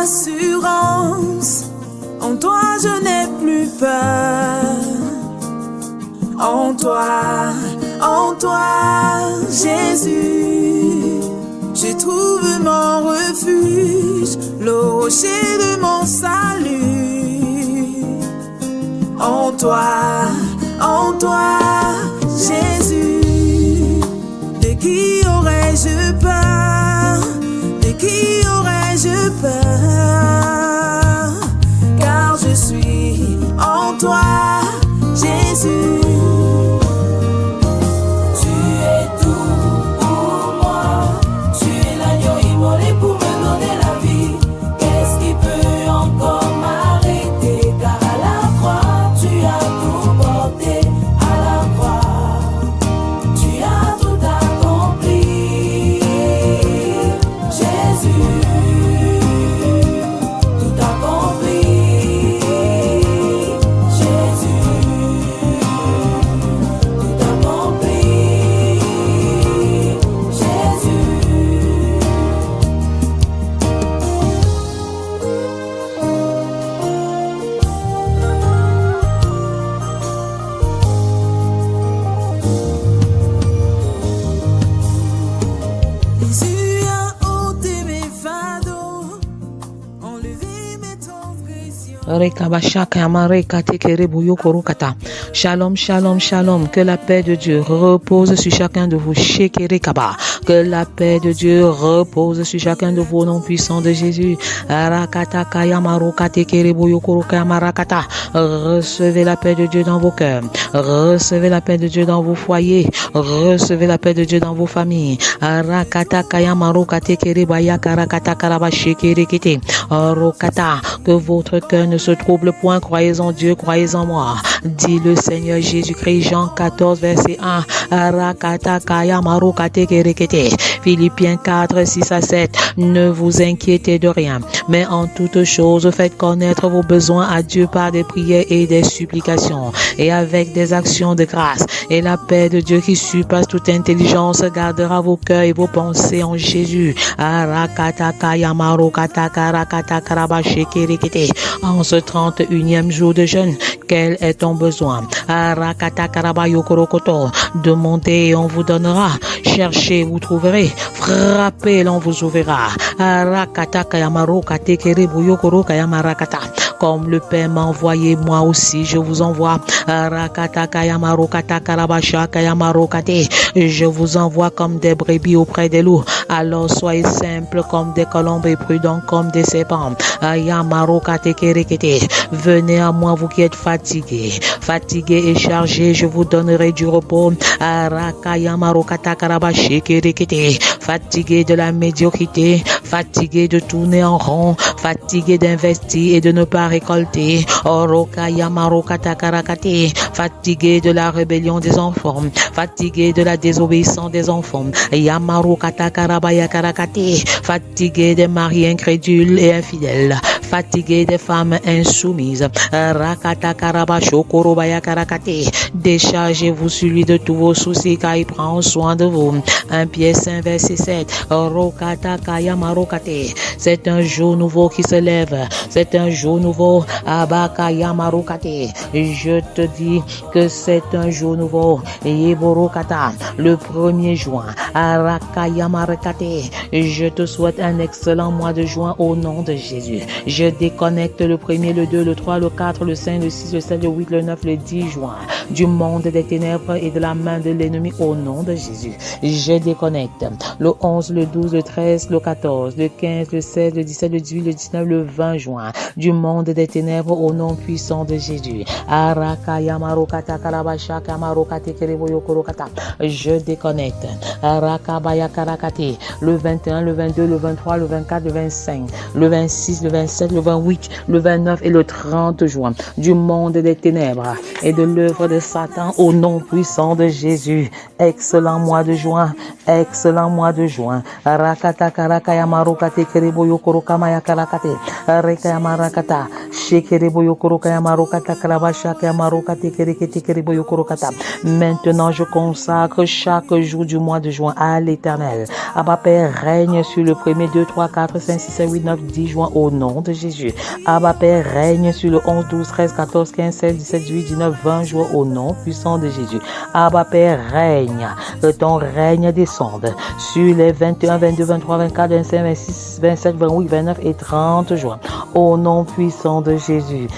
assurance. En toi je n'ai plus peur. En toi, Jésus, je trouve mon refuge, le rocher de mon salut. En toi, Jésus, de qui aurais-je peur? De qui aurais-je peur? Car je suis en toi, Jésus. Shalom, shalom, shalom. Que la paix de Dieu repose sur chacun de vous. Que la paix de Dieu repose sur chacun de vous au nom puissant de Jésus. Recevez la paix de Dieu dans vos cœurs. Recevez la paix de Dieu dans vos foyers. Recevez la paix de Dieu dans vos familles. Que votre cœur ne se trouble point. Croyez en Dieu, croyez en moi. Dit le Seigneur Jésus-Christ, Jean 14, verset 1. Philippiens 4, 6 à 7. Ne vous inquiétez de rien, mais en toute chose, faites connaître vos besoins à Dieu par des prières et des supplications, et avec des actions de grâce. Et la paix de Dieu qui surpasse toute intelligence gardera vos cœurs et vos pensées en Jésus. En ce 31e jour de jeûne, quel est ton besoin? Demandez et on vous donnera. Cherchez, vous trouverez. Frappez, l'on vous ouvrira. Comme le Père m'a envoyé, moi aussi je vous envoie. Je vous envoie comme des brebis auprès des loups. Alors soyez simples comme des colombes et prudents comme des serpents. Venez à moi, vous qui êtes fatigués et chargés, je vous donnerai du repos. Fatigués de la médiocrité, fatigués de tourner en rond, fatigués d'investir et de ne pas récolter. Fatigués de la rébellion des enfants, fatigués de la désobéissance des enfants. Fatigués des maris incrédules et infidèles, fatigués des femmes insoumises. Déchargez-vous sur lui de tous vos soucis car il prend soin de vous. 1 Pierre 5 verset 7. C'est un jour nouveau qui se lève. C'est un jour nouveau. Je te dis que c'est un jour nouveau. Le 1er juin. Je te souhaite un excellent mois de juin au nom de Jésus. Je déconnecte le 1er, le 2, le 3, le 4, le 5, le 6, le 7, le 8, le 9, le 10 juin du monde des ténèbres et de la main de l'ennemi au nom de Jésus. Je déconnecte le 11, le 12, le 13, le 14, le 15, le 16, le 17, le 18, le 19, le 20 juin du monde des ténèbres au nom puissant de Jésus. Je déconnecte le 21, le 22, le 23, le 24, le 25, le 26, le 27, le 28, le 29 et le 30 juin du monde des ténèbres et de l'œuvre de Satan au nom puissant de Jésus. Excellent mois de juin, excellent mois de juin. Maintenant, je consacre chaque jour du mois de juin à l'Éternel. Abba Père, règne sur le 1er, 2, 3, 4, 5, 6, 7, 8, 9, 10 juin au nom de Jésus. Abba Père, règne sur le 11, 12, 13, 14, 15, 16, 17, 18, 19, 20 juin au nom puissant de Jésus. Abba Père, règne. Que ton règne descende sur les 21, 22, 23, 24, 25, 26, 27, 28, 29 et 30 juin. Au nom puissant de Jésus.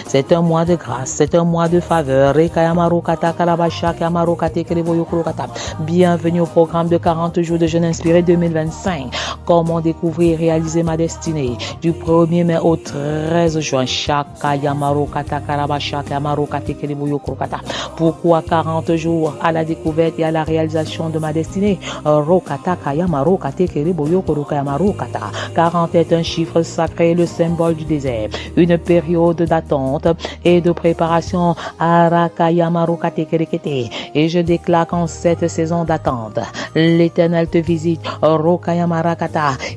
C'est un mois de grâce, c'est un mois de faveur. Bienvenue au programme de 40 jours de jeûne inspiré 2025. Comment découvrir et réaliser ma destinée du 1er mai au 13 juin. Pourquoi 40 jours à la découverte et à la réalisation de ma destinée? 40 est un chiffre sacré, le symbole du désert. Une période d'attente et de préparation. Et je déclare qu'en cette saison d'attente, l'Éternel te visite.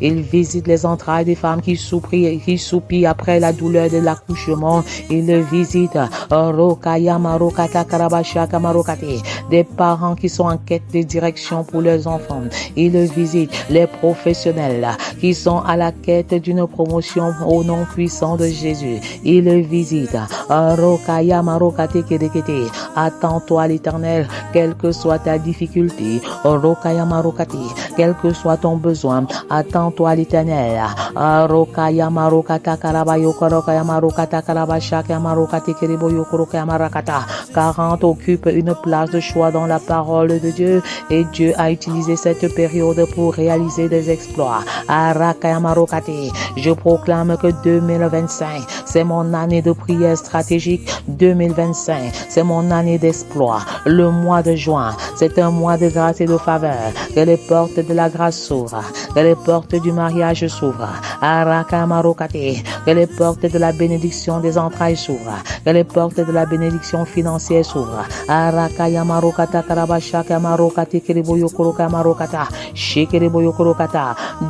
Il visite les entrailles des femmes qui soupirent après la douleur de l'accouchement. Il visite des parents qui sont en quête de direction pour leurs enfants. Il visite les professionnels qui sont à la quête d'une promotion au nom puissant de Jésus. Il visite. Attends-toi à l'Éternel, quelle que soit ta difficulté. Quel que soit ton besoin, attends-toi à l'Éternel. 40 occupe une place de choix dans la parole de Dieu et Dieu a utilisé cette période pour réaliser des exploits. Je proclame que 2025, c'est mon année de prière stratégique. 2025, c'est mon année d'exploit. Le mois de juin, c'est un mois de grâce et de faveur. Que les portes de la grâce s'ouvrent. Que les portes du mariage s'ouvrent. Que les portes de la bénédiction des entrailles s'ouvrent. Que les portes de la bénédiction financière s'ouvrent.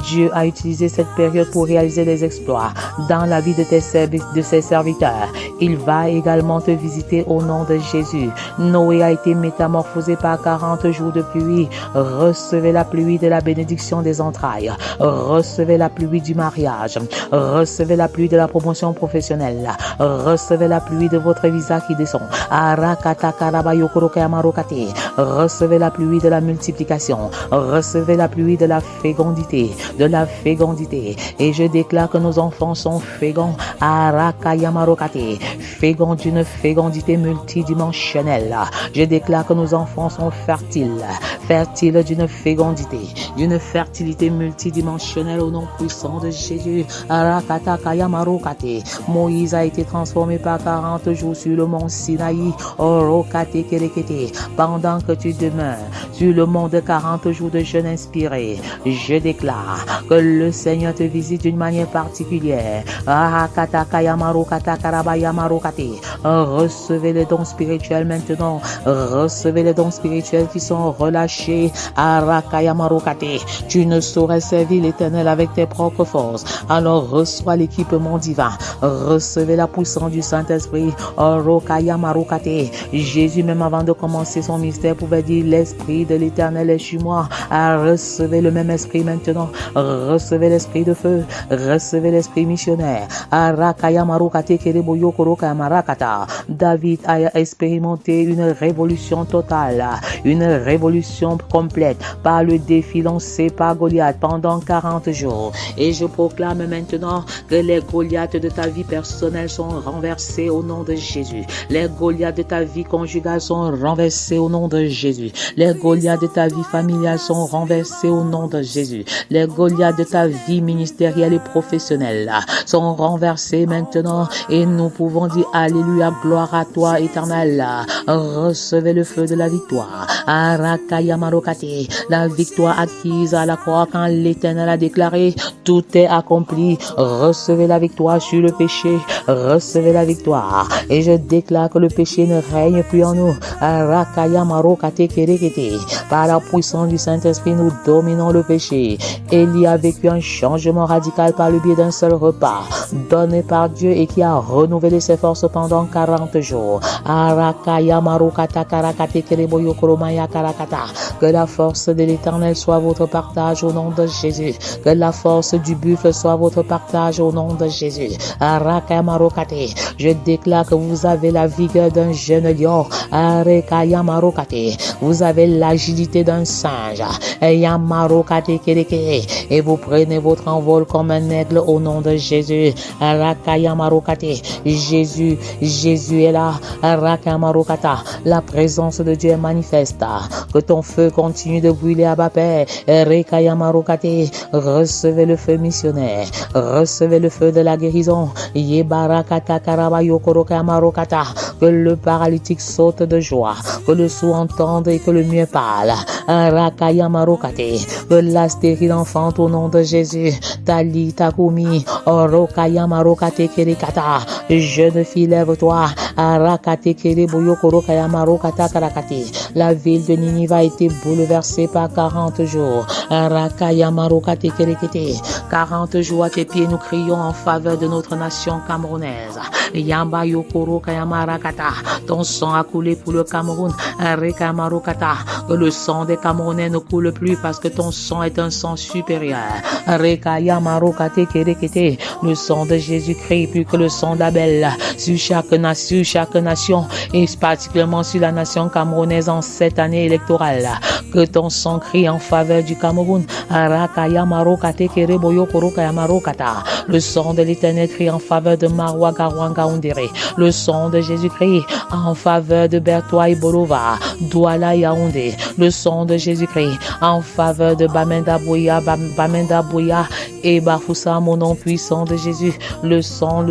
Dieu a utilisé cette période pour réaliser des exploits dans la vie de ses serviteurs. Il va également te visiter au nom de Jésus. Noé a été métamorphosé par 40 jours de pluie. Recevez la pluie de la bénédiction des entrailles. Recevez la pluie du mariage. Recevez la pluie de la promotion professionnelle. Recevez la pluie de votre visa qui descend. Recevez la pluie de la multiplication. Recevez la pluie de la fécondité. Et je déclare que nos enfants sont féconds. Féconds d'une fécondité multidimensionnelle. Je déclare que nos enfants sont fertiles d'une fécondité, d'une fertilité multidimensionnelle au nom puissant de Jésus. Moïse a été transformé par 40 jours sur le mont Sinaï. Pendant que tu demeures sur le mont de 40 jours de jeûne inspiré, je déclare que le Seigneur te visite d'une manière particulière. Recevez les dons spirituels maintenant. Recevez les dons spirituels qui sont relâchés. Tu ne saurais servir l'Éternel avec tes propres forces. Alors reçois l'équipement divin. Recevez la puissance du Saint-Esprit. Jésus, même avant de commencer son mystère, pouvait dire: l'Esprit de l'Éternel est sur moi. Recevez le même esprit maintenant. Recevez l'esprit de feu. Recevez l'esprit missionnaire. David a expérimenté une révolution totale, une révolution complète par le défi lancé par Goliath pendant 40 jours. Et je proclame maintenant que les Goliaths de ta vie personnelle sont renversés au nom de Jésus. Les Goliaths de ta vie conjugale sont renversés au nom de Jésus. Les Goliaths de ta vie familiale sont renversés au nom de Jésus. Les Goliaths de ta vie ministérielle et professionnelle sont renversés maintenant et nous pouvons dire: Alléluia, gloire à toi, Éternel. Recevez le feu de la victoire. Marokate, la victoire acquise à la croix quand l'Éternel a déclaré tout est accompli. Recevez la victoire sur le péché, recevez la victoire. Et je déclare que le péché ne règne plus en nous. Arakaya Marokate Kerekete. Par la puissance du Saint-Esprit, nous dominons le péché. Élie a vécu un changement radical par le biais d'un seul repas donné par Dieu et qui a renouvelé ses forces pendant 40 jours. Arakaya Marokata Karakate Kereboyo Koromaya Karakata. Que la force de l'Éternel soit votre partage au nom de Jésus. Que la force du buffle soit votre partage au nom de Jésus. Arakaya Marokate. Je déclare que vous avez la vigueur d'un jeune lion. Arakaya Marokate. Vous avez l'agilité d'un singe. Yamarokate Kereke. Et vous prenez votre envol comme un aigle au nom de Jésus. Arakaya Marokate. Jésus est là. Arakaya Marokata. La présence de Dieu est manifeste. Que ton feu continue de brûler à bas paix. Arakaya Marokate. Recevez le feu missionnaire. Recevez le feu de la guérison. Yebarakata Karabayo Korokaya Marokata. Que le paralytique saute de joie. Que le sourd entende et que le muet parle. Arakaya Marokate. Que la stérile enfante au nom de Jésus. Tali Takumi. Orokaya Marokate Kerikata. Jeune fille, lève-toi. Arakate Kereboyo Korokaya Marokata Karakate. La ville de Ninive a été bouleversée par 40 jours. Arakaya Marokate Kerekete. 40 jours à tes pieds, nous crions en faveur de notre nation camerounaise. Yamba Yokoro Kayamarakata. Ton sang a coulé pour le Cameroun. Arakaya Marokata. Que le sang des Camerounais ne coule plus parce que ton sang est un sang supérieur. Arakaya Marokate Kerekete. Le sang de Jésus-Christ plus que le sang d'Abel. Sur chaque nation et particulièrement sur la nation camerounaise en cette année électorale. Que ton sang crie en faveur du Cameroun. Arakaya Marokate Kereboyo Korokaya Marokata. Le sang de l'Éternel crie en faveur de Marwa Garwanga Ondere. Le sang de Jésus-Christ en faveur de Bertois et Bolova, Douala Yaoundé. Le sang de Jésus-Christ en faveur de Bamenda Bouya et Bafoussa, mon nom puissant de Jésus. Le sang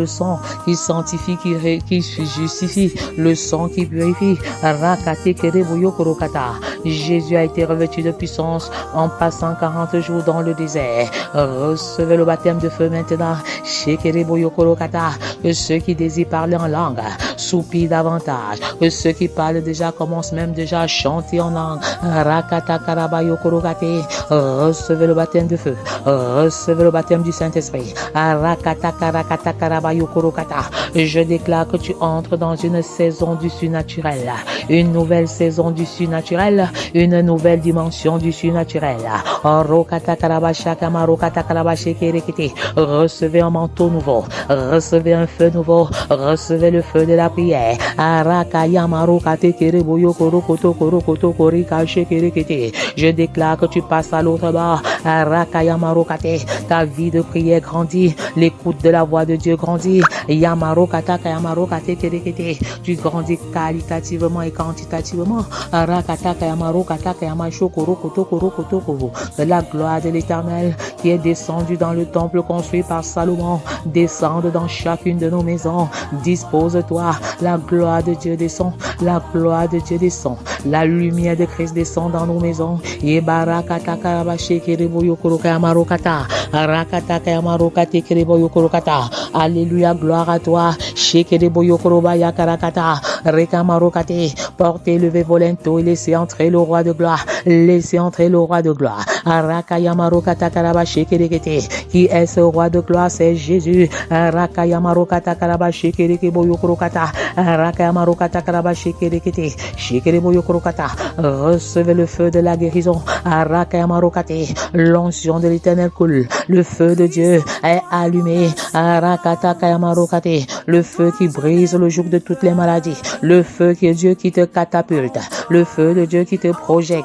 qui sanctifie, qui justifie, le sang qui purifie. Rakate Kereboyo Korokata. Jésus a été revêtu de puissance en passant 40 jours dans le désert. Recevez le baptême de feu maintenant. Shekereboyo Korokata. Que ceux qui désirent parler en langue soupirent davantage. Que ceux qui parlent déjà commencent même déjà à chanter en langue. Rakata Karabayo Korokate. Recevez le baptême de feu. Recevez le baptême du Saint-Esprit. Rakata Karakata Karabayo Korokata. Je déclare que tu entres dans une saison du surnaturel. Une nouvelle saison du surnaturel. Une nouvelle dimension du surnaturel. Rokata Karabasha Kamarokata Karabashi Kerekete. Recevez un manteau nouveau. Recevez un feu nouveau. Recevez le feu de la prière. Arakaya Marokate Kereboyo Korokoto Korokoto Korikache Kerekete. Je déclare que tu passes à l'autre bord. Arakaya Marokate. Ta vie de prière grandit. L'écoute de la voix de Dieu grandit. Yamarokata Kayamarokate Kerekete. Tu grandis qualitativement et quantitativement. Arakata Kayamarokata Kayamasho Korokoto Korokoto Koro. La gloire de l'Éternel qui est descendue dans le temple construit par Salomon descende dans chacune de nos maisons. Dispose-toi. La gloire de Dieu descend. La gloire de Dieu descend. La lumière de Christ descend dans nos maisons. Yebarakata Karabashi Kereboyo Korokaya Marokata. Arakata Kayamarokate Kereboyo Korokata. Alléluia, gloire à toi. Shekereboyo Korobaya Karakata. Rekamarokate. Portez, levez vos linteaux et laissez entrer le roi de gloire. Laissez entrer le roi de gloire. Arakaya Marokata Karabashi Kerekete. Qui est ce roi de gloire? C'est Jésus. Arakaya Marokata Karabashi Kerekeboyo Korokata. Arakaya Marokata Karabashi Kerekete. Shekereboyo Korokata. Recevez le feu de la guérison. Arakaya Marokate. L'onction de l'Éternel coule. Le feu de Dieu est allumé. Arakata Kayamarokate. Le feu qui brise le joug de toutes les maladies. Le feu qui est Dieu qui te catapulte. Le feu de Dieu qui te projette.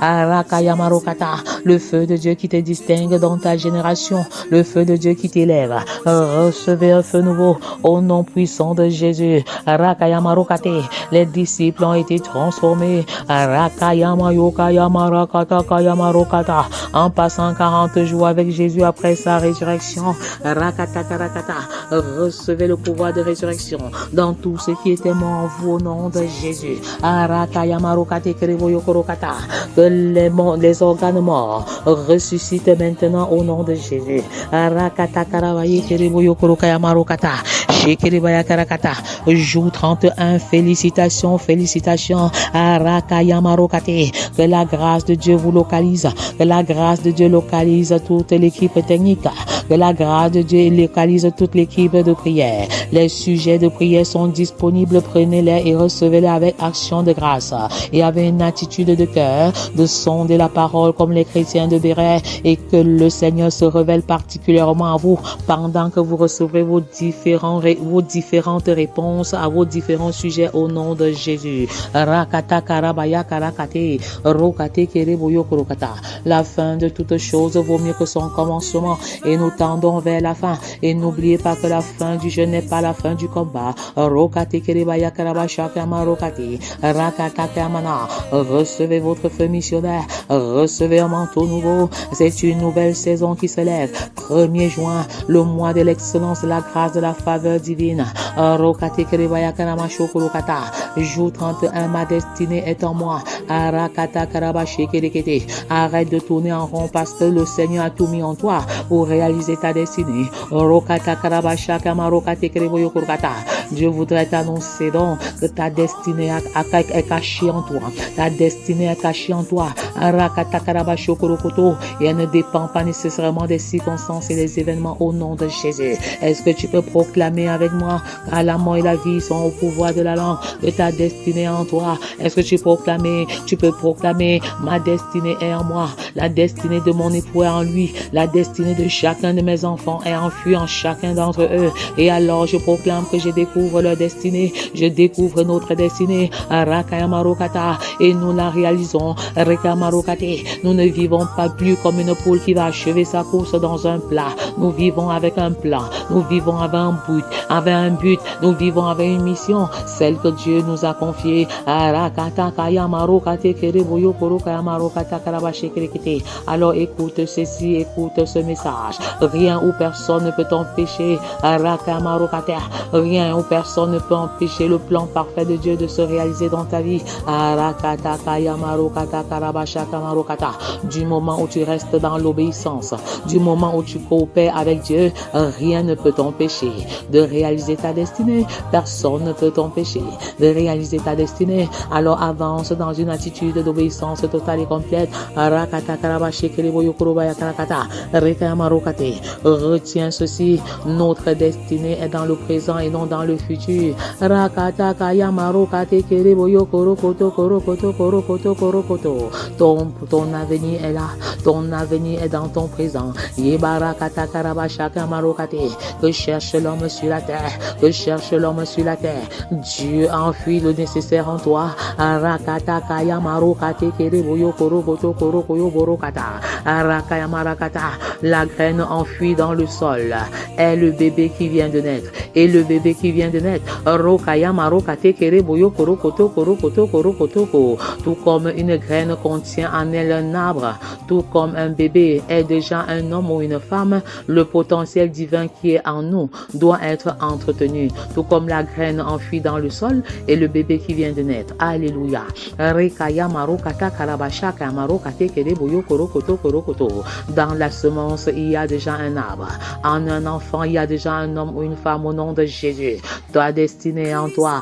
Arakaya Marokata. Le feu de Dieu qui te distingue dans ta génération. Le feu de Dieu qui t'élève. Recevez un feu nouveau au nom puissant de Jésus. Arakaya Marokate. Les disciples ont été transformés. Arakaya Mayokaya Marakata Kaya Marokata. En passant 40 jours avec Jésus Jésus après sa résurrection. Rakata karakata. Recevez le pouvoir de résurrection dans tout ce qui était mort en vous au nom de Jésus. Arakayamarakate kereboyokorokata. Que les organes morts ressuscitent maintenant au nom de Jésus. Arakata karavaye kereboyokorokayamarakata. Shekeribaya-karakata. Jour 31, félicitations, félicitations. Arakayamarakate. Que la grâce de Dieu vous localise. Que la grâce de Dieu localise toute l'équipe technique. Que la grâce de Dieu localise toute l'équipe de prière. Les sujets de prière sont disponibles. Prenez-les et recevez-les avec action de grâce. Et avec une attitude de cœur de sonder la parole comme les chrétiens de Béret, et que le Seigneur se révèle particulièrement à vous pendant que vous recevrez vos différentes réponses à vos différents sujets au nom de Jésus. Rakata karabaya karakate, rokate kereboyo korokata. La fin de toute chose vaut mieux que son commencement, et nous tendons vers la fin. Et n'oubliez pas que la fin du jeu n'est pas la fin du combat. Rokate kerebaya karabasha kama rokate, rakata kamana. Recevez votre feu missionnaire, recevez un manteau nouveau. C'est une nouvelle saison qui se lève. 1er juin, le mois de l'excellence, de la grâce, de la faveur divine. Rokate kerebaya karamasho kurokata. Jour 31, ma destinée est en moi. Arakata karabashi kerekete. Arrête de tourner en rond parce que le Seigneur a tout mis en toi pour réaliser ta destinée. Rokata karabasha kamarokate kereboyo kurokata. Dieu voudrait t'annoncer donc que ta destinée est cachée en toi. Ta destinée est cachée en toi. Arakata karabasho kurokoto. Et elle ne dépend pas nécessairement des circonstances et des événements au nom de Jésus. Est-ce que tu peux proclamer avec moi à la mort et la vie sont au pouvoir de la langue, que ta destinée est en toi? Est-ce que tu peux proclamer ma destinée est en moi, la destinée de mon époux est en lui, la destinée de chacun de mes enfants est enfouie en chacun d'entre eux. Et alors je proclame que je découvre leur destinée, je découvre notre destinée. Rakayamarokata. Et nous la réalisons. Rekamarokate. Nous ne vivons pas plus comme une poule qui va achever sa course dans un plat. Nous vivons avec un plan. Nous vivons avec un but. Nous vivons avec une mission, celle que Dieu nous a confiée. Alors écoute ceci, écoute ce message. Rien ou personne ne peut t'empêcher. Rien ou personne ne peut empêcher le plan parfait de Dieu de se réaliser dans ta vie. Du moment où tu restes dans l'obéissance, du moment où tu coopères avec Dieu, rien ne peut t'empêcher de réaliser ta destinée. Personne ne peut t'empêcher de réaliser ta destinée. Alors avance dans une attitude d'obéissance totale et complète. Retiens ceci, notre destinée est dans le présent et non dans le futur. Ton avenir est là, ton avenir est dans ton présent. Que cherche l'homme sur la terre, que cherche l'homme sur la terre. Dieu enfuit le nécessaire en toi. La graine enfuie dans le sol est le bébé qui vient de naître. Et le bébé qui vient de naître, tout comme une graine contient en elle un arbre, tout comme un bébé est déjà un homme ou une femme, le potentiel divin qui est en nous doit être entretenu, tout comme la graine enfuie dans le sol et le bébé qui vient de naître. Alléluia. Dans la semence, il y a déjà un arbre. En un enfant, il y a déjà un homme ou une femme au nom de Jésus. Ta destinée est en toi.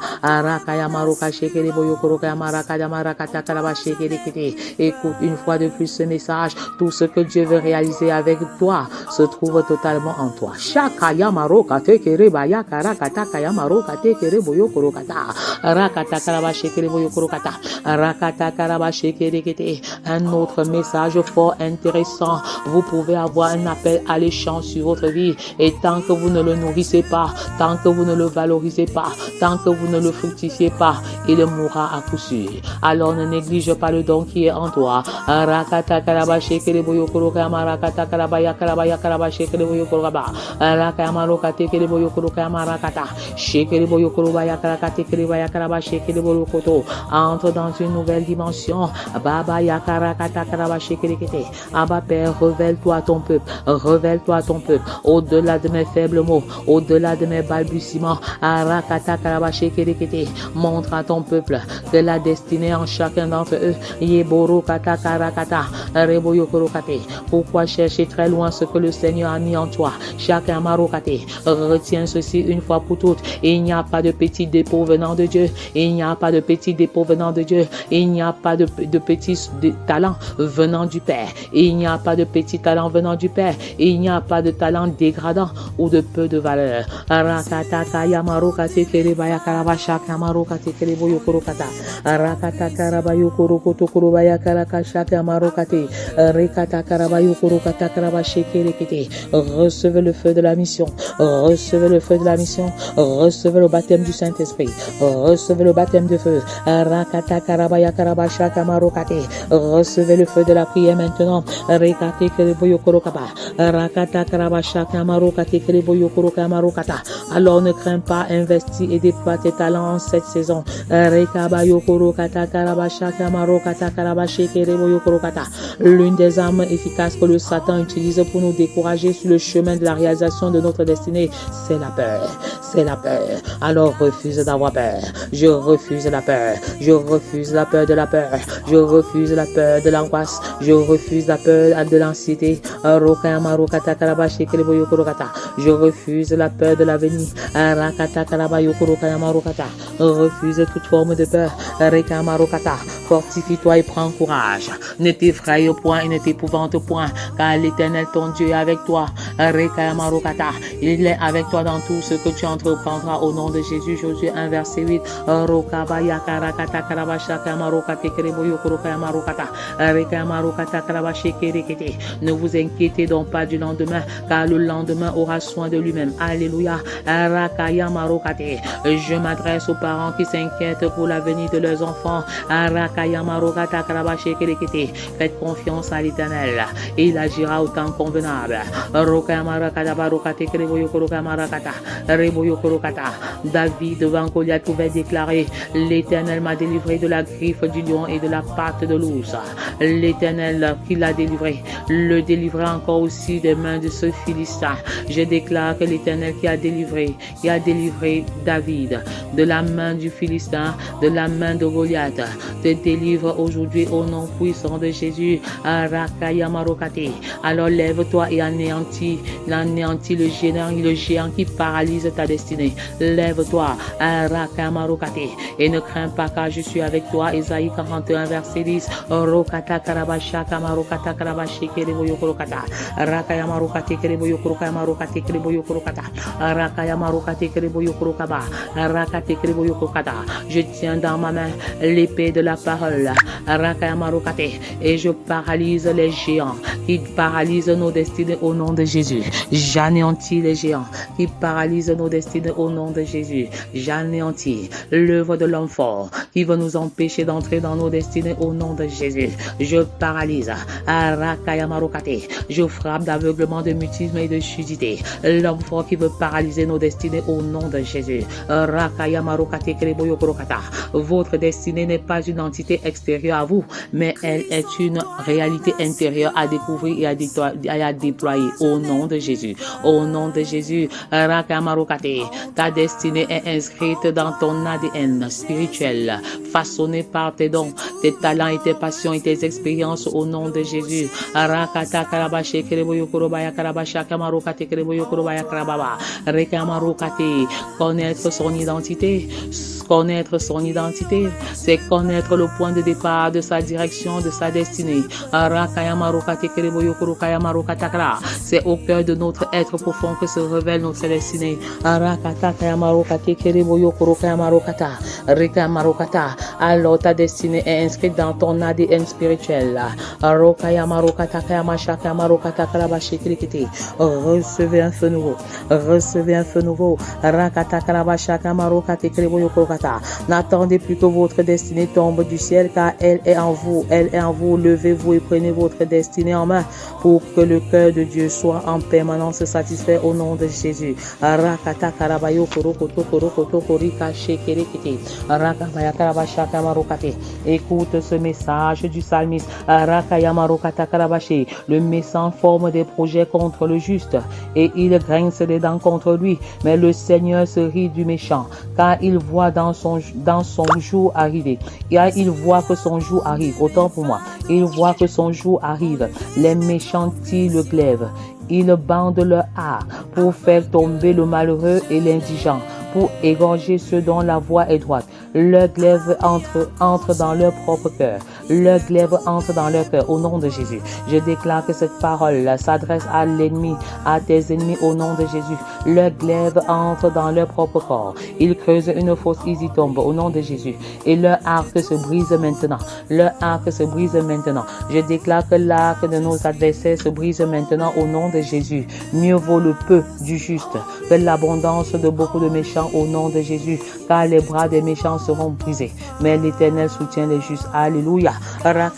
Écoute une fois de plus ce message. Tout ce que Dieu veut réaliser avec toi se trouve totalement en toi. Un autre message fort intéressant. Vous pouvez avoir un appel alléchant sur votre vie et tant que vous ne le nourrissez pas, tant que vous ne le valorisez pas, tant que vous ne le fructifiez pas, il mourra à coup sûr. Alors ne néglige pas le don qui est en toi. Rakata karaba shekere boyo kurokama rakata karaba ya karaba shekere boyo kuraba. Rakama rokate kere boyo kurokama rakata. Shekere boyo kuroba ya karakate kere ya karaba shekere boyo koto. Entre dans une nouvelle dimension. Baba ya karakata karaba shekere kete. Abba Père, révèle-toi ton peuple. Révèle-toi ton peuple. Au-delà de mes faibles mots, au-delà de mes balbutiements. Rakata karaba shekere kete. Montre à ton peuple que la destinée en chacun d'entre eux. Yeboro kata karakata. Reboyo korokate. Pourquoi chercher très loin ce que le Seigneur a mis en toi? Chacun marokate. Retiens ceci une fois pour toutes. Il n'y a pas de petit dépôt venant de Dieu. Il n'y a pas de petit dépôt venant de Dieu. Il n'y a pas de petits talents venant du Père. Il n'y a pas de petits talents venant du Père. Il n'y a pas de talent dégradant ou de peu de valeur. Rakata kaya marokate kerebaya karabasha kamarokate kereboyo korokata. Rakata karabayo korokoto korobaya karakasha kamarokate. Rekata karabayo korokata karabashe kerekete. Recevez le feu de la mission. Recevez le feu de la mission. Recevez le baptême du Saint-Esprit. Recevez le baptême de feu. Rakata karabaya karabasha kamarokate. Recevez le feu de la prière maintenant. Rekate kereboyo korokaba. Rakata karabasha kamarokate kereboyo korokamarokata. Alors ne crains pas, investis et déploie tes talents en cette saison. Rekabayo korokata karabasha kamarokata karabashe kereboyo korokata. L'une des armes efficaces que le Satan utilise pour nous décourager sur le chemin de la réalisation de notre destinée, c'est la peur. C'est la peur. Alors refuse d'avoir peur. Je refuse la peur. Je refuse la peur de la peur. Je refuse la peur de l'angoisse. Je refuse la peur de l'anxiété. Je refuse la peur de l'avenir. Refuse toute forme de peur. Fortifie-toi et prends courage. Ne t'effraie point et ne t'épouvante point, car l'Éternel ton Dieu est avec toi. Il est avec toi dans tout ce que tu entreprendras au nom de Jésus. Josué 1 verset 8. Ne vous inquiétez donc pas du lendemain, car le lendemain aura soin de lui-même. Alléluia. Je m'adresse aux parents qui s'inquiètent pour l'avenir de leurs enfants. Faites confiance à l'Éternel. Il agira au temps convenable. David devant Goliath pouvait déclarer: l'Éternel m'a délivré de la griffe du lion et de la patte de l'ours. L'Éternel qui l'a délivré le délivrera encore aussi des mains de ce Philistin. Je déclare que l'Éternel qui a délivré David de la main du Philistin, de la main de Goliath, te délivre aujourd'hui au nom puissant de Jésus. Alors lève-toi et anéantis le géant qui paralyse ta destinée. Lève-toi et ne crains pas, car je suis avec toi. Ésaïe 41 verset 10. Je tiens dans ma main l'épée de la parole et je paralyse les géants qui paralysent nos destinées au nom de Jésus. J'anéantis les géants qui paralysent nos destinées au nom de Jésus. J'anéantis l'œuvre de l'homme fort qui veut nous empêcher d'entrer dans nos destinées au nom de Jésus. Je paralyse. Je frappe d'aveuglement, de mutisme et de surdité l'homme fort qui veut paralyser nos destinées au nom de Jésus. Votre destinée n'est pas une entité extérieure à vous, mais elle est une réalité intérieure à découvrir et à déployer au nom de Jésus. Au nom de Jésus, ta destinée est inscrite dans ton ADN spirituel, façonné par tes dons, tes talents et tes passions et tes expériences au nom de Jésus. Connaître son identité, Connaître son identité, c'est connaître le point de départ de sa direction, de sa destinée. C'est au cœur de notre être profond que se révèle notre destinée. Alors ta destinée est inscrite dans ton ADN spirituel. Recevez un feu nouveau. Recevez un feu nouveau. N'attendez plus que votre destinée tombe du ciel, car elle est en vous. Elle est en vous. Levez-vous et prenez votre destinée en main pour que le cœur de Dieu soit en permanence satisfait au nom de Jésus. Écoute ce message du psalmiste. Le méchant forme des projets contre le juste et il grince des dents contre lui. Mais le Seigneur se rit du méchant, car il voit dans son jour arriver. Il voit que son jour arrive. Autant pour moi. Il voit que son jour arrive. Les méchants tirent le glaive. Ils bandent leur art pour faire tomber le malheureux et l'indigent, pour égorger ceux dont la voie est droite. Leur glaive entre dans leur propre cœur. Leur glaive entre dans leur cœur. Au nom de Jésus, je déclare que cette parole s'adresse à l'ennemi, à tes ennemis au nom de Jésus. Leur glaive entre dans leur propre corps. Ils creusent une fosse, ils y tombent au nom de Jésus. Et leur arc se brise maintenant. Leur arc se brise maintenant. Je déclare que l'arc de nos adversaires se brise maintenant au nom de Jésus. Mieux vaut le peu du juste que l'abondance de beaucoup de méchants au nom de Jésus, car les bras des méchants seront brisés, mais l'Éternel soutient les justes. Alléluia. Abba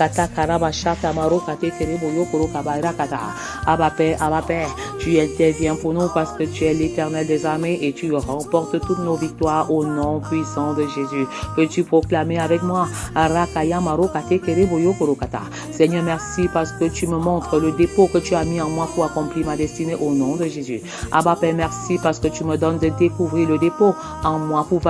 Père, tu interviens pour nous parce que tu es l'Éternel des armées et tu remportes toutes nos victoires au nom puissant de Jésus. Peux-tu proclamer avec moi? Seigneur, merci parce que tu me montres le dépôt que tu as mis en moi pour accomplir ma destinée au nom de Jésus. Abba Père, merci parce que tu me donnes de découvrir le dépôt en moi pour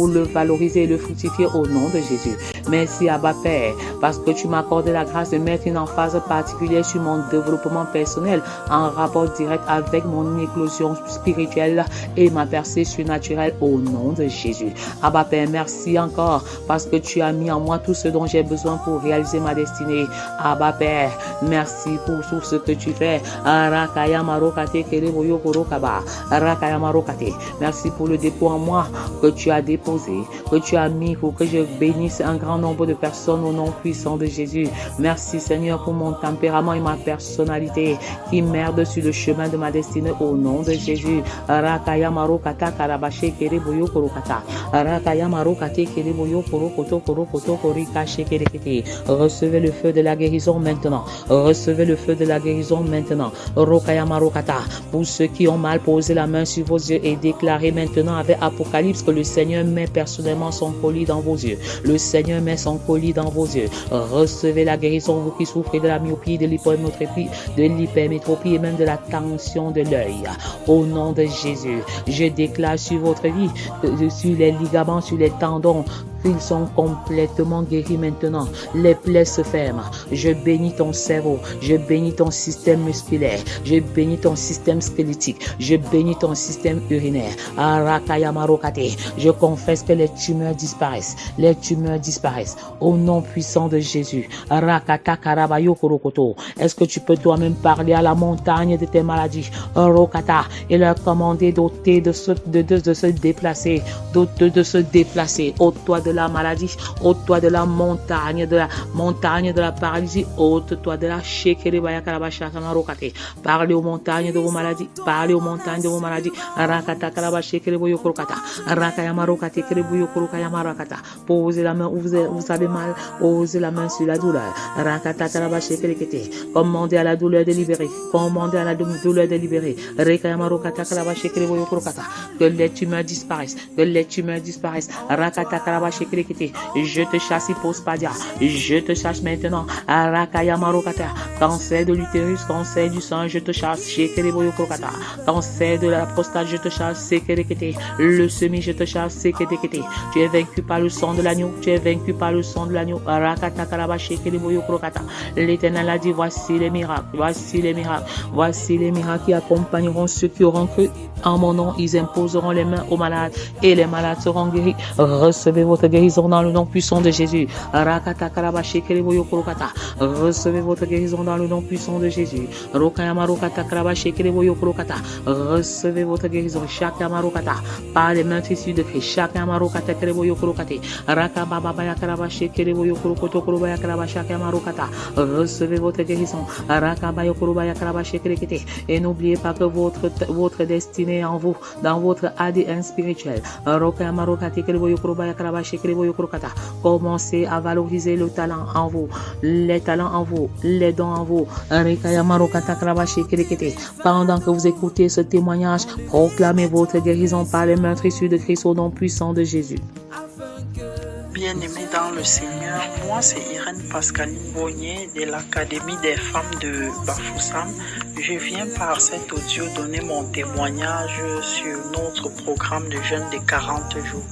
le valoriser et le fructifier au nom de Jésus. Merci Abba Père, parce que tu m'accordes la grâce de mettre une emphase particulière sur mon développement personnel en rapport direct avec mon éclosion spirituelle et ma percée surnaturelle au nom de Jésus. Abba Père, merci encore parce que tu as mis en moi tout ce dont j'ai besoin pour réaliser ma destinée. Abba Père, merci pour tout ce que tu fais. Merci pour le dépôt en moi que tu as déposé, que tu as mis pour que je bénisse un grand nombre de personnes au nom puissant de Jésus. Merci Seigneur pour mon tempérament et ma personnalité qui merdent sur le chemin de ma destinée au nom de Jésus. Recevez le feu de la guérison maintenant. Recevez le feu de la guérison maintenant. Pour ceux qui ont mal posé la main sur vos yeux et déclaré maintenant avec Apocalypse que le Seigneur met personnellement son colis dans vos yeux. Le Seigneur met son colis dans vos yeux. Recevez la guérison, vous qui souffrez de la myopie, de l'hypermétropie et même de la tension de l'œil. Au nom de Jésus, je déclare sur votre vie, sur les ligaments, sur les tendons, ils sont complètement guéris maintenant. Les plaies se ferment. Je bénis ton cerveau. Je bénis ton système musculaire. Je bénis ton système squelettique. Je bénis ton système urinaire. Je confesse que les tumeurs disparaissent. Les tumeurs disparaissent. Au nom puissant de Jésus. Est-ce que tu peux toi-même parler à la montagne de tes maladies et leur commander de se déplacer, de se déplacer au toit de la maladie, ôte-toi de la montagne de la paralysie, ôte-toi de la shekere. Parlez aux montagnes de vos maladies, parlez aux montagnes de vos maladies. Posez la main où vous avez mal, posez la main sur la douleur. Commandez à la douleur de libérer, commandez à la douleur de libérer. Que les tumeurs disparaissent, que les tumeurs disparaissent. Je te chasse, Hypospadia. Je te chasse maintenant. Arakaya Marokata. Cancer de l'utérus, cancer du sang, je te chasse. Cancer de la prostate, je te chasse. Le semi, je te chasse. Tu es vaincu par le sang de l'agneau. Tu es vaincu par le sang de l'agneau. Arakata Karaba Shekereboyo Krokata. L'Éternel a dit, voici les miracles. Voici les miracles. Voici les miracles qui accompagneront ceux qui auront cru en mon nom. Ils imposeront les mains aux malades et les malades seront guéris. Recevez votre guérison dans le nom puissant de Jésus. Rakata Karaba Shekereboyo Krokata. Recevez votre guérison dans le nom puissant de Jésus. Rokayama-rokata Karaba Shekereboyo Krokata. Recevez votre guérison. Shakamarokata. Par les mains issues de Christ. Shakamarokata Kereboyo Krokate. Rakababaya Karaba Shekereboyo Krokoto Korobaya Karaba Shakamarokata. Recevez votre guérison. Rakabayo Korobaya Karaba Shekerekete. Et n'oubliez pas que votre destinée est en vous, dans votre ADN spirituel. Rokayama-rokate Kereboyo Korobaya Karaba Shekereboyo Krokata. Commencez à valoriser le talent en vous, les talents en vous, les dons en vous. Pendant que vous écoutez ce témoignage, proclamez votre guérison par les meurtres issus de Christ au nom puissant de Jésus. Bien-aimés dans le Seigneur, moi c'est Irène Pascaline Bonnier de l'Académie des femmes de Bafoussam. Je viens par cet audio donner mon témoignage sur notre programme de jeûne de 40 jours.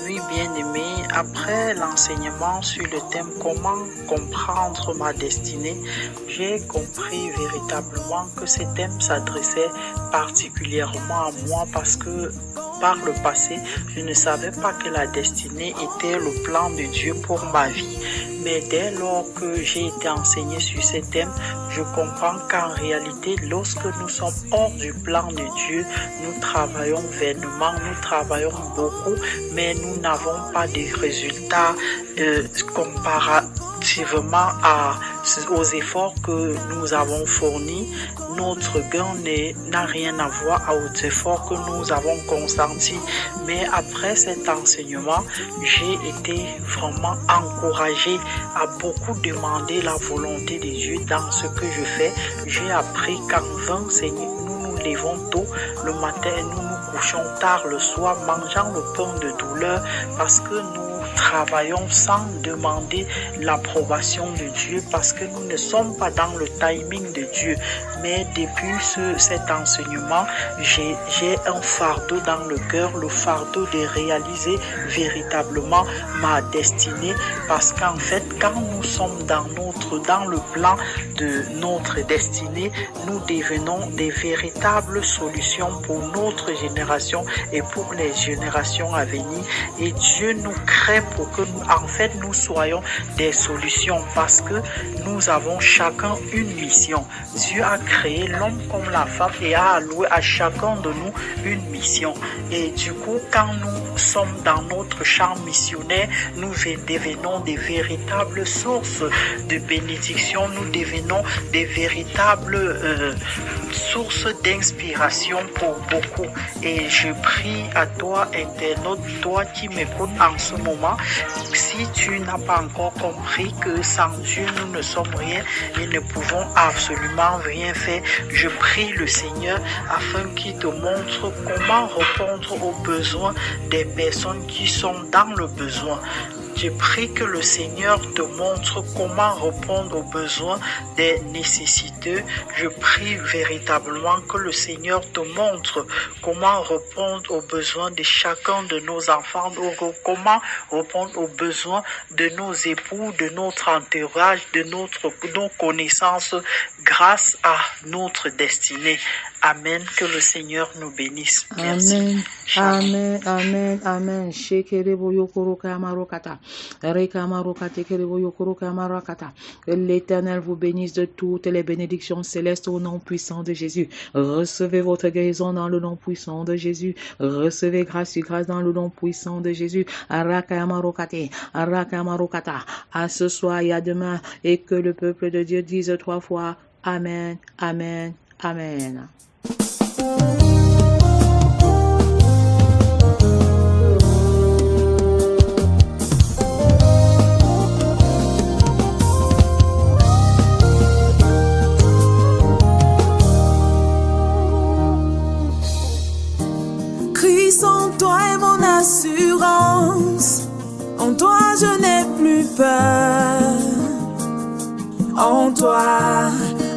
Oui, bien-aimés, après l'enseignement sur le thème comment comprendre ma destinée, j'ai compris véritablement que ce thème s'adressait particulièrement à moi parce que par le passé, je ne savais pas que la destinée était le plan de Dieu pour ma vie. Mais dès lors que j'ai été enseigné sur ce thème, je comprends qu'en réalité, lorsque nous sommes hors du plan de Dieu, nous travaillons vainement, nous travaillons beaucoup, mais nous n'avons pas de résultats comparativement aux efforts que nous avons fournis. Notre gain n'a rien à voir aux efforts que nous avons consentis. Mais après cet enseignement, j'ai été vraiment encouragé à beaucoup demander la volonté de Dieu dans ce que je fais. J'ai appris qu'en vain, Seigneur, nous nous levons tôt le matin et nous nous couchons tard le soir, mangeant le pain de douleur parce que nous travaillons sans demander l'approbation de Dieu parce que nous ne sommes pas dans le timing de Dieu. Mais depuis cet enseignement, j'ai un fardeau dans le cœur, le fardeau de réaliser véritablement ma destinée parce qu'en fait, quand nous sommes dans le plan de notre destinée, nous devenons des véritables solutions pour notre génération et pour les générations à venir. Et Dieu nous crée pour que nous soyons des solutions parce que nous avons chacun une mission. Dieu a créé l'homme comme la femme et a alloué à chacun de nous une mission. Et du coup, quand nous sommes dans notre champ missionnaire, nous devenons des véritables sources de bénédiction, nous devenons des véritables sources d'inspiration pour beaucoup. Et je prie à toi, internaute, toi qui m'écoutes en ce moment, si tu n'as pas encore compris que sans Dieu nous ne sommes rien et ne pouvons absolument rien faire, je prie le Seigneur afin qu'il te montre comment répondre aux besoins des personnes qui sont dans le besoin. Je prie que le Seigneur te montre comment répondre aux besoins des nécessiteux. Je prie véritablement que le Seigneur te montre comment répondre aux besoins de chacun de nos enfants, comment répondre aux besoins de nos époux, de notre entourage, de nos connaissances grâce à notre destinée. Amen. Que le Seigneur nous bénisse. Merci. Amen. Shalom. Amen. Amen. Amen. Shekereboyo Korokamarokata. Rekamarokate Kereboyo Korokamarokata. Que l'Éternel vous bénisse de toutes les bénédictions célestes au nom puissant de Jésus. Recevez votre guérison dans le nom puissant de Jésus. Recevez grâce sur grâce dans le nom puissant de Jésus. Arakamarokate. Arakamarokata. À ce soir et à demain. Et que le peuple de Dieu dise 3 fois Amen. Amen. Amen. Christ en toi est mon assurance. En toi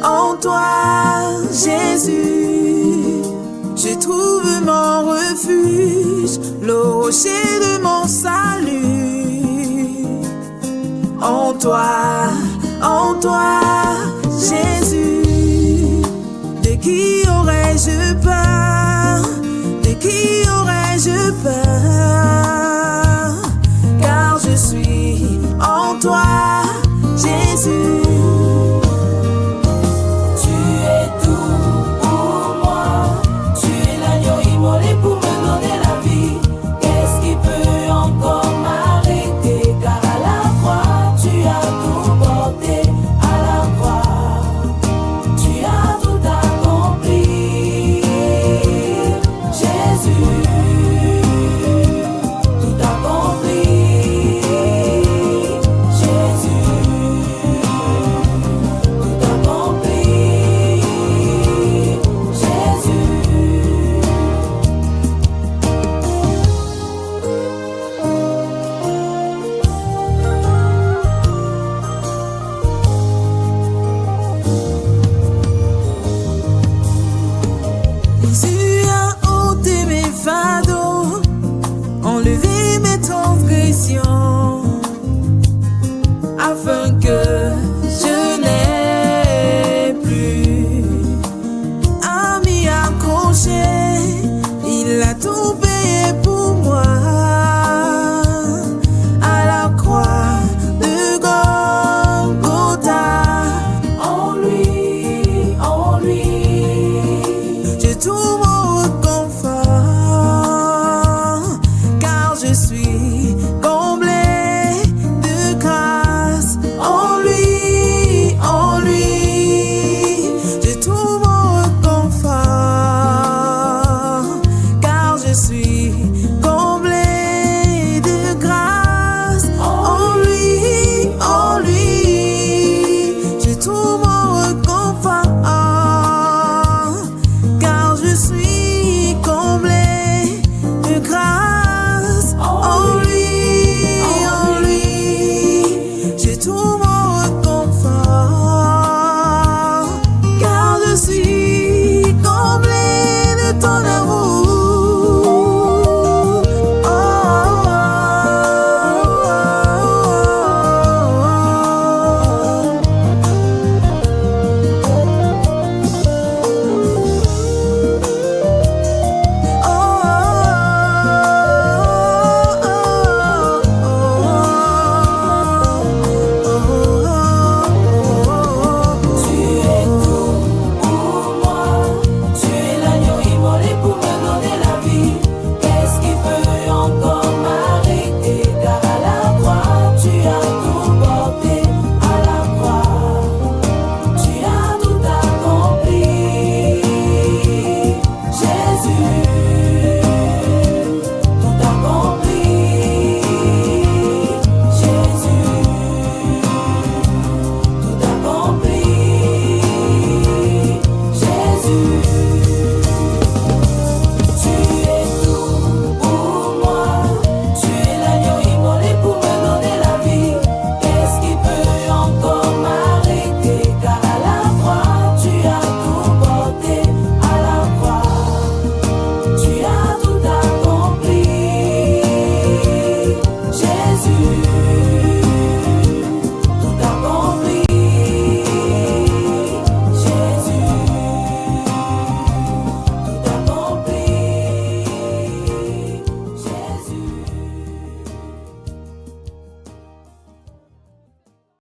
en toi, Jésus, je trouve mon refuge, le rocher de mon salut. En toi, Jésus, de qui aurais-je peur? De qui aurais-je peur? Car je suis en toi, Jésus.